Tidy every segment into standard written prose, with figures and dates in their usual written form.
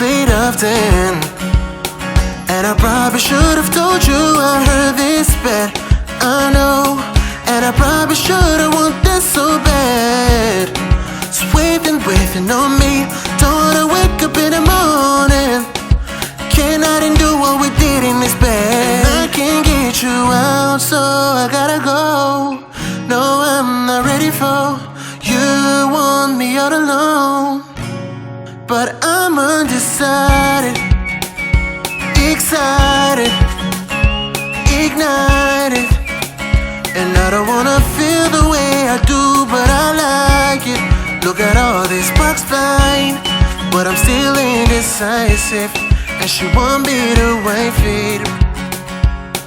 fate often, and I probably should have told you I heard this bad. I know, and I probably should have want this so bad. So waiting on me. Don't wanna wake up in the morning. Cannot undo what we did in this bed. And I can't get you out, so I gotta go. No, I'm not ready for you. Want me all alone, but I'm undecided, excited, ignited, and I don't wanna feel the way I do, but I like it. Look at all these sparks flying, but I'm still indecisive, and she want me to wife it.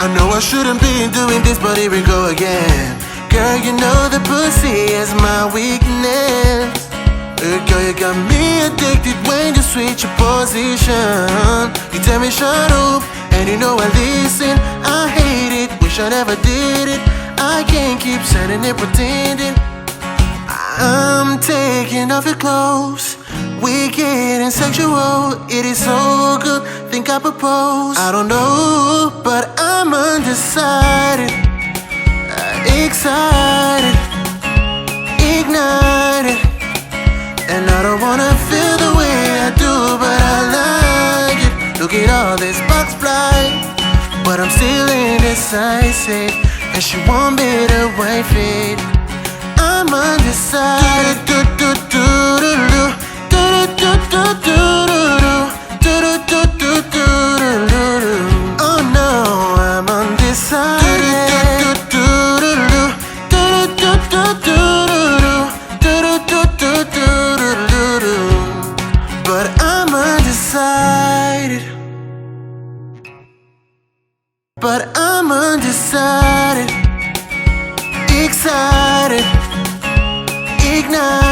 I know I shouldn't be doing this, but here we go again. Girl, you know the pussy is my weakness. Girl, you got me addicted when you switch your position. You tell me shut up, and you know I listen. I hate it, wish I never did it. I can't keep saying it, pretending. I'm taking off your clothes, wicked and sexual. It is so good, think I propose. I don't know, but I'm undecided, excited, ignited, and I don't wanna feel the way I do, but I like it. Look at all this box fly, but I'm still indecisive, and she want me to wife it. I'm undecided. Oh no, I'm undecided. But I'm undecided. But I'm undecided, excited, ignited.